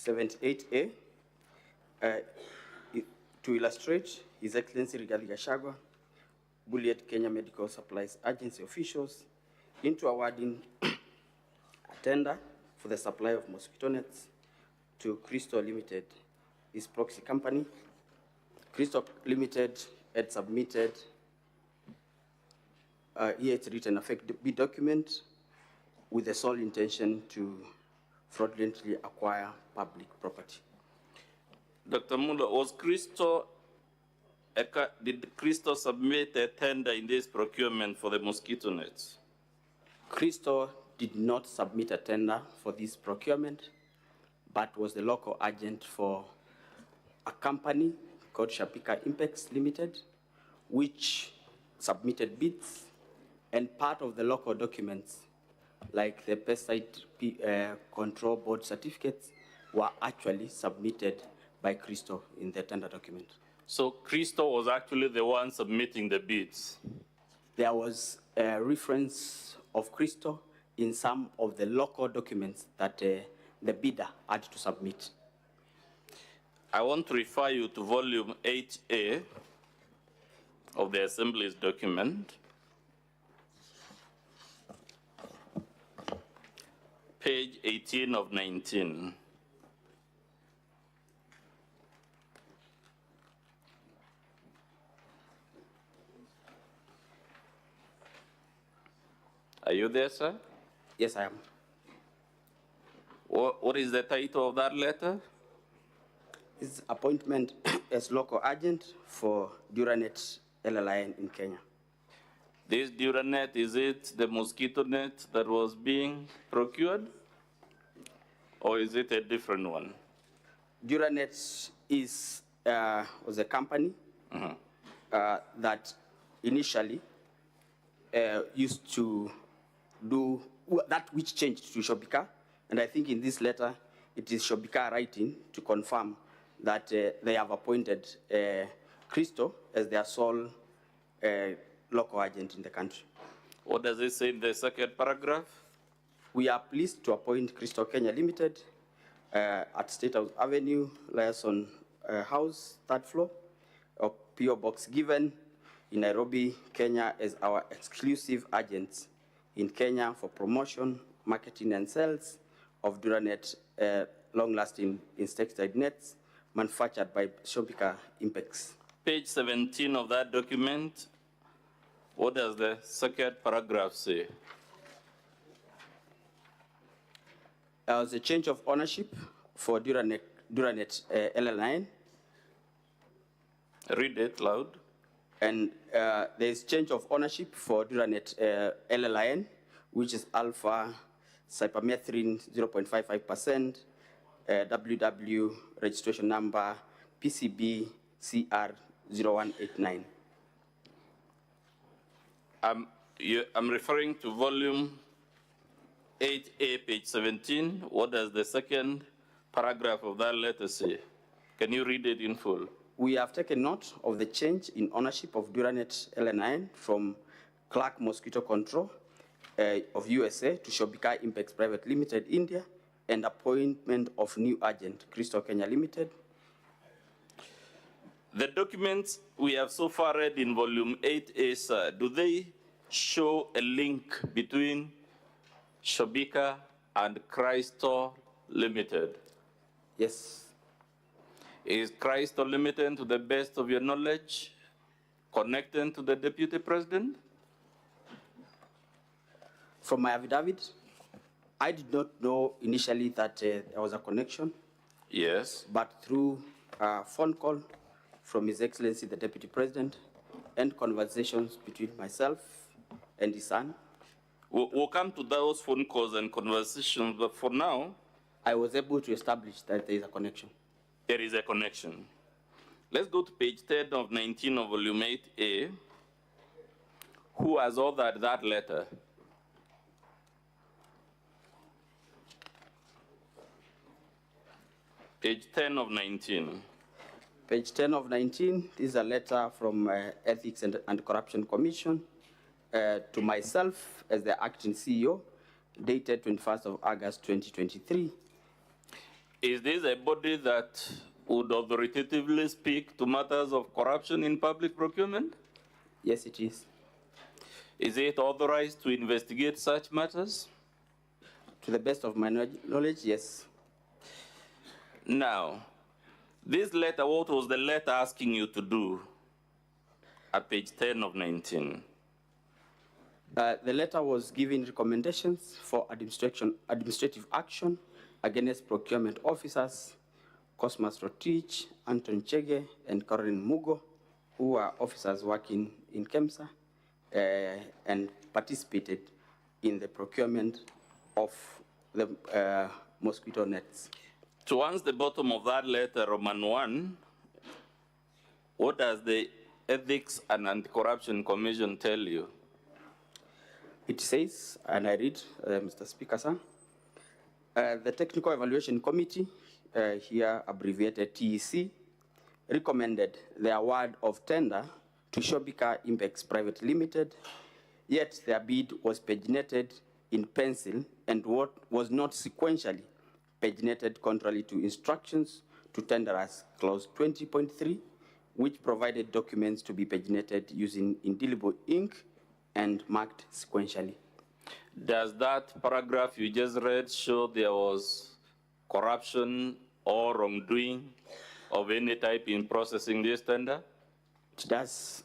78A, to illustrate, His Excellency Rigathi Gachagua bullied Kenya Medical Supplies Agency officials into awarding a tender for the supply of mosquito nets to Crystal Limited, his proxy company. Crystal Limited had submitted here it's written a fake bid document with the sole intention to fraudulently acquire public property. Dr. Mulwa, did Crystal submit a tender in this procurement for the mosquito nets? Crystal did not submit a tender for this procurement, but was the local agent for a company called Shabika Impex Limited, which submitted bids, and part of the local documents, like the pesticide control board certificates, were actually submitted by Crystal in the tender document. So Crystal was actually the one submitting the bids? There was a reference of Crystal in some of the local documents that the bidder had to submit. I want to refer you to volume 8A of the Assembly's document, page 18 of 19. Are you there, sir? Yes, I am. What is the title of that letter? His appointment as local agent for Duranet LLIN in Kenya. This Duranet, is it the mosquito net that was being procured? Or is it a different one? Duranet was a company that initially used to do that which changed to Shobika. And I think in this letter, it is Shobika writing to confirm that they have appointed Crystal as their sole local agent in the country. What does it say in the second paragraph? We are pleased to appoint Crystal Kenya Limited at State House Avenue, Liaison House, 3rd floor, of PO Box given in Nairobi, Kenya, as our exclusive agents in Kenya for promotion, marketing, and sales of Duranet long-lasting insecticide nets manufactured by Shobika Impex. Page 17 of that document, what does the second paragraph say? There was a change of ownership for Duranet LLIN. Read it loud. And there is change of ownership for Duranet LLIN, which is alpha cypermethrin 0.55%, WW registration number PCB CR 0189. I'm referring to volume 8A, page 17. What does the second paragraph of that letter say? Can you read it in full? We have taken note of the change in ownership of Duranet LNIN from Clark Mosquito Control of USA to Shobika Impex Private Limited, India, and appointment of new agent, Crystal Kenya Limited. The documents we have so far read in volume 8A, sir, do they show a link between Shobika and Crystal Limited? Yes. Is Crystal Limited, to the best of your knowledge, connected to the Deputy President? From my affidavit, I did not know initially that there was a connection. Yes. But through a phone call from His Excellency the Deputy President and conversations between myself and his son. We'll come to those phone calls and conversations, but for now, I was able to establish that there is a connection. There is a connection. Let's go to page 10 of 19 of volume 8A. Who has authored that letter? Page 10 of 19. Page 10 of 19 is a letter from Ethics and Corruption Commission to myself as the acting CEO, dated 21st of August 2023. Is this a body that would authoritatively speak to matters of corruption in public procurement? Yes, it is. Is it authorized to investigate such matters? To the best of my knowledge, yes. Now, this letter, what was the letter asking you to do at page 10 of 19? The letter was giving recommendations for administrative action against procurement officers, Cosmas Rotich, Anton Chege, and Caroline Mugo, who are officers working in KEMSA and participated in the procurement of the mosquito nets. Towards the bottom of that letter, Roman 1, what does the Ethics and Anti-Corruption Commission tell you? It says, and I read, Mr. Speaker, sir, the Technical Evaluation Committee, here abbreviated TEC, recommended the award of tender to Shobika Impex Private Limited, yet their bid was paginated in pencil and what was not sequentially paginated contrary to instructions to tenderers, clause 20.3, which provided documents to be paginated using indelible ink and marked sequentially. Does that paragraph you just read show there was corruption or wrongdoing of any type in processing this tender? It does,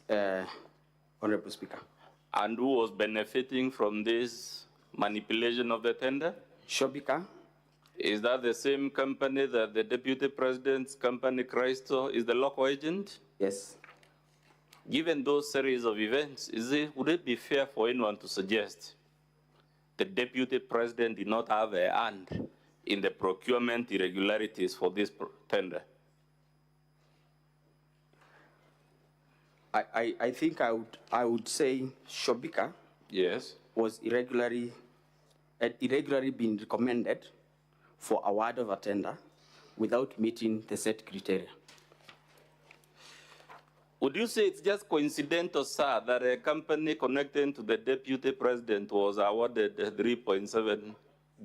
Honorable Speaker. And who was benefiting from this manipulation of the tender? Shobika. Is that the same company that the Deputy President's company, Christo, is the local agent? Yes. Given those series of events, would it be fair for anyone to suggest the Deputy President did not have a hand in the procurement irregularities for this tender? I think I would say Shobika, yes, was irregularly being recommended for award of a tender without meeting the set criteria. Would you say it's just coincidental, sir, that a company connected to the Deputy President was awarded a 3.7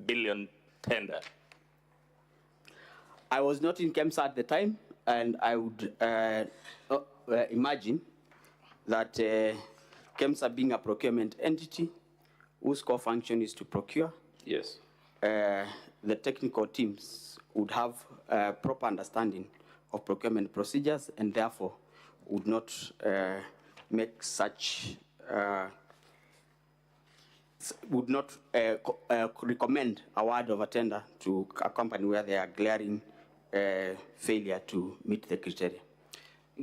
billion tender? I was not in KEMSA at the time, and I would imagine that KEMSA being a procurement entity whose core function is to procure, yes, the technical teams would have a proper understanding of procurement procedures and therefore would not make such, would not recommend award of a tender to a company where they are glaring failure to meet the criteria.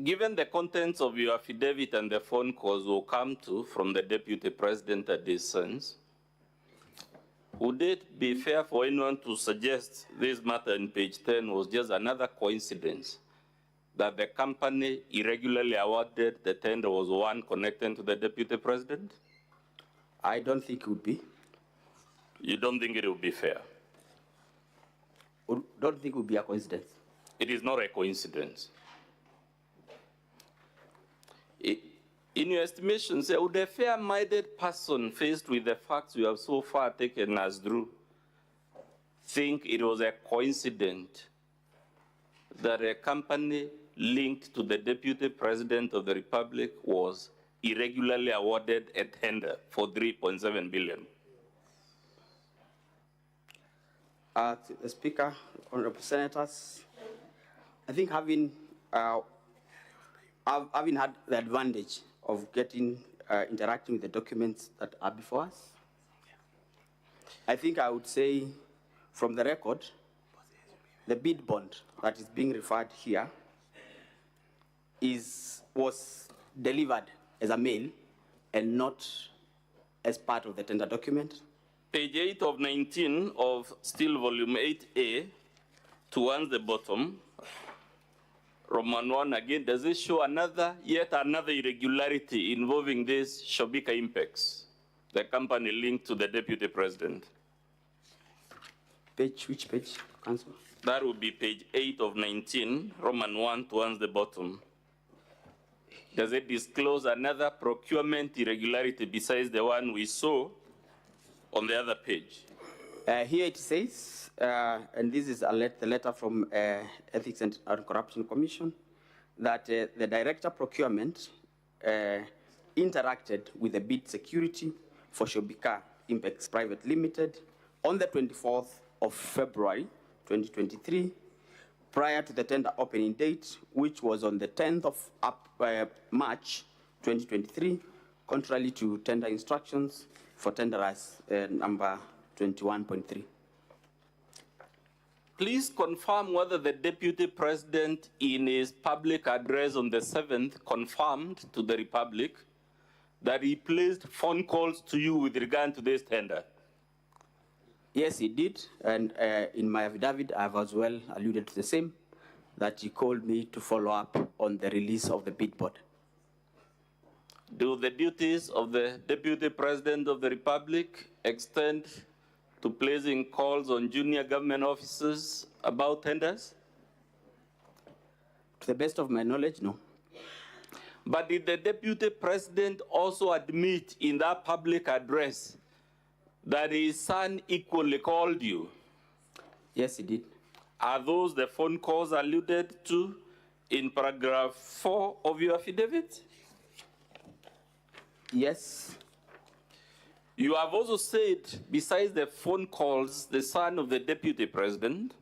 Given the contents of your affidavit and the phone calls we'll come to from the Deputy President at this sense, would it be fair for anyone to suggest this matter in page 10 was just another coincidence that the company irregularly awarded the tender was one connected to the Deputy President? I don't think it would be. You don't think it would be fair? Don't think it would be a coincidence. It is not a coincidence. In your estimation, say, would a fair-minded person faced with the facts you have so far taken as true think it was a coincidence that a company linked to the Deputy President of the Republic was irregularly awarded a tender for 3.7 billion? The Speaker, Honorable Senators, I think having had the advantage of interacting with the documents that are before us, I think I would say from the record, the bid bond that is being referred here was delivered as a mail and not as part of the tender document. Page 8 of 19 of still volume 8A, towards the bottom, Roman 1 again, does it show yet another irregularity involving this Shobika Impex, the company linked to the Deputy President? Which page, Council? That would be page 8 of 19, Roman 1 towards the bottom. Does it disclose another procurement irregularity besides the one we saw on the other page? Here it says, and this is the letter from Ethics and Corruption Commission, that the Director Procurement interacted with the bid security for Shobika Impacts Private Limited on the 24th of February 2023, prior to the tender opening date, which was on the 10th of March 2023, contrary to tender instructions for tenderers number 21.3. Please confirm whether the Deputy President in his public address on the 7th confirmed to the Republic that he placed phone calls to you with regard to this tender. Yes, he did, and in my affidavit, I've as well alluded to the same, that he called me to follow up on the release of the bid board. Do the duties of the Deputy President of the Republic extend to placing calls on junior government officers about tenders? To the best of my knowledge, no. But did the Deputy President also admit in that public address that his son equally called you? Yes, he did. Are those the phone calls alluded to in paragraph 4 of your affidavit? Yes. You have also said, besides the phone calls, the son of the Deputy President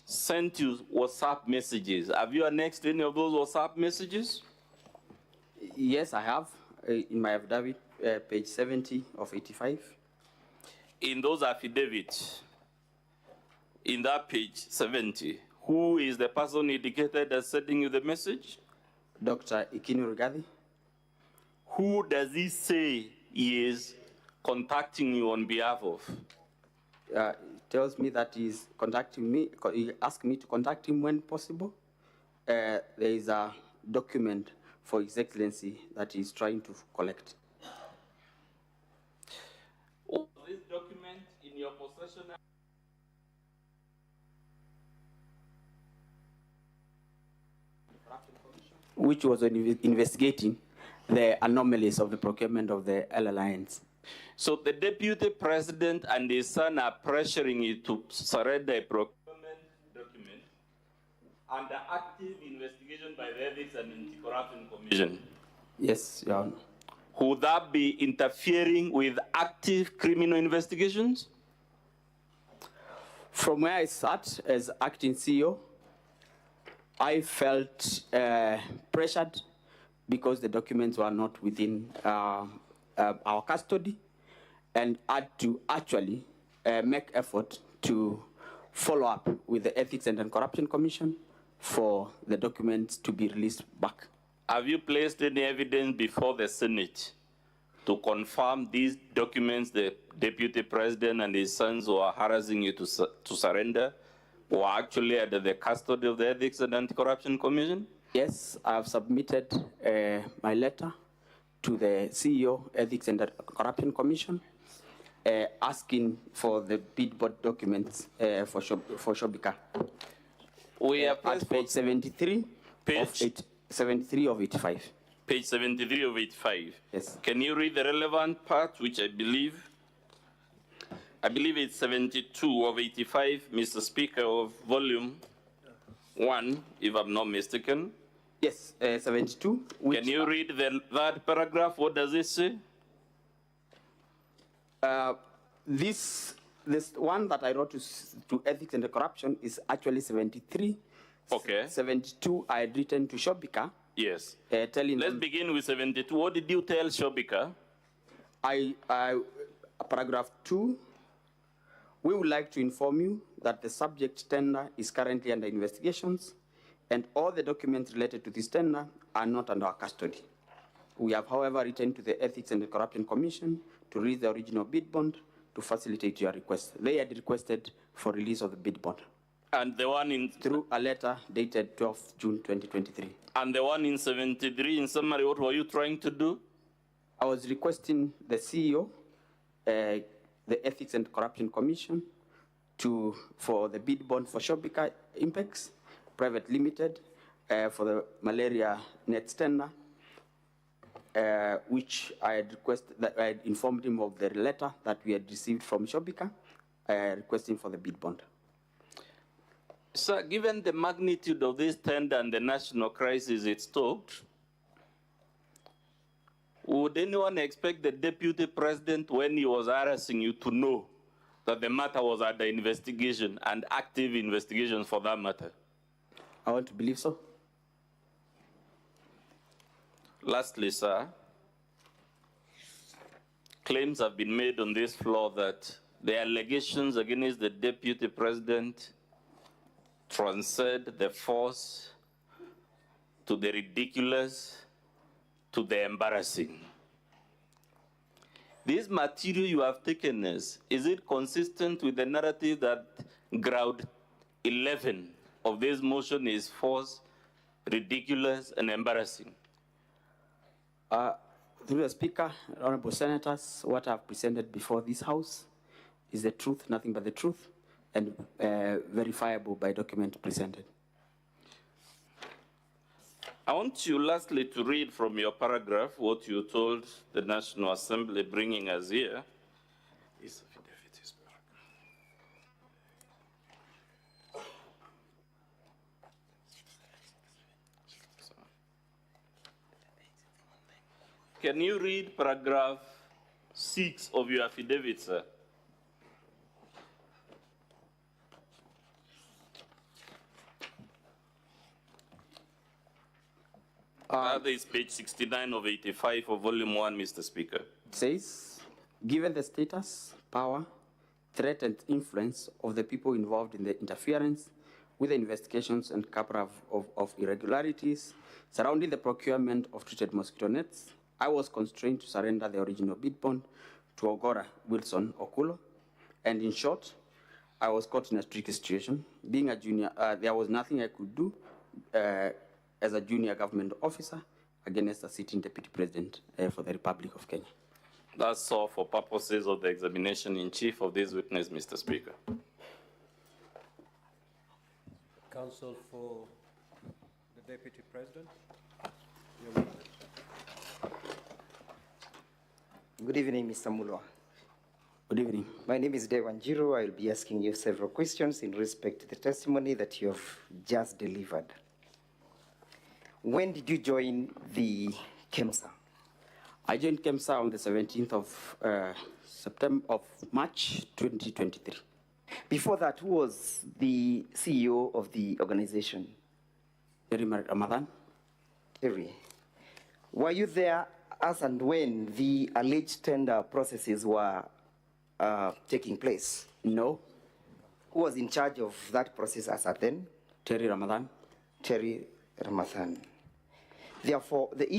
sent you WhatsApp messages. Have you annexed any of those WhatsApp messages? Yes, I have, in my affidavit, page 70 of 85. In those affidavits, in that page 70, who is the person indicated as sending you the message? Dr. Ikinu Rigathi. Who does he say he is contacting you on behalf of? He tells me that he's contacting me, he asked me to contact him when possible. There is a document for His Excellency that he's trying to collect. Was this document in your possession? Which was investigating the anomalies of the procurement of the L-Alliance. So the Deputy President and his son are pressuring you to surrender a procurement document under active investigation by the Ethics and Anti-Corruption Commission. Yes, Your Honor. Would that be interfering with active criminal investigations? From where I sat as acting CEO, I felt pressured because the documents were not within our custody, and had to actually make effort to follow up with the Ethics and Anti-Corruption Commission for the documents to be released back. Have you placed any evidence before the Senate to confirm these documents the Deputy President and his sons who are harassing you to surrender were actually under the custody of the Ethics and Anti-Corruption Commission? Yes, I have submitted my letter to the CEO, Ethics and Corruption Commission, asking for the bid board documents for Shobika. We are at page 73, page 73 of 85. Page 73 of 85. Yes. Can you read the relevant part, which I believe it's 72 of 85, Mr. Speaker, of volume 1, if I'm not mistaken. Yes, 72. Can you read that paragraph? What does it say? This one that I wrote to Ethics and Corruption is actually 73. Okay. 72 I had written to Shobika. Yes. Telling Let's them, begin with 72. What did you tell Shobika? Paragraph 2, we would like to inform you that the subject tender is currently under investigations, and all the documents related to this tender are not under our custody. We have, however, written to the Ethics and Corruption Commission to release the original bid bond to facilitate your request. They had requested for release of the bid bond. And the one in... Through a letter dated 12th June 2023. And the one in 73, in summary, what were you trying to do? I was requesting the CEO, the Ethics and Corruption Commission, for the bid bond for Shobika Impacts Private Limited, for the malaria net tender, which I had requested, that I had informed him of the letter that we had received from Shobika, requesting for the bid bond. Sir, given the magnitude of this tender and the national crisis it stoked, would anyone expect the deputy president, when he was harassing you, to know that the matter was under investigation and active investigations for that matter? I want to believe so. Lastly, sir, claims have been made on this floor that the allegations against the deputy president transcend the force to the ridiculous to the embarrassing. This material you have taken is it consistent with the narrative that ground 11 of this motion is false, ridiculous, and embarrassing? Through the Speaker, honorable senators, what I've presented before this House is the truth, nothing but the truth, and verifiable by document presented. I want you lastly to read from your paragraph what you told the National Assembly bringing us here. Can you read paragraph 6 of your affidavit, sir? That is page 69 of 85 of volume 1, Mr. Speaker. It says, given the status, power, threat, and influence of the people involved in the interference with the investigations and cover of irregularities surrounding the procurement of treated mosquito nets, I was constrained to surrender the original bid bond to Ogora Wilson Okulo, and in short, I was caught in a tricky situation. Being a junior, there was nothing I could do as a junior government officer against a sitting deputy president for the Republic of Kenya. That's all for purposes of the examination in chief of this witness, Mr. Speaker. Counsel for the Deputy President. Good evening, Mr. Mulwa. Good evening. My name is Njiru. I will be asking you several questions in respect to the testimony that you have just delivered. When did you join the KEMSA? I joined KEMSA on the 17th of March 2023. Before that, who was the CEO of the organization? Terry Ramadan. Terry. Were you there as and when the alleged tender processes were taking place? No. Who was in charge of that process as at then? Terry Ramadan. Terry Ramadan. Therefore, the issue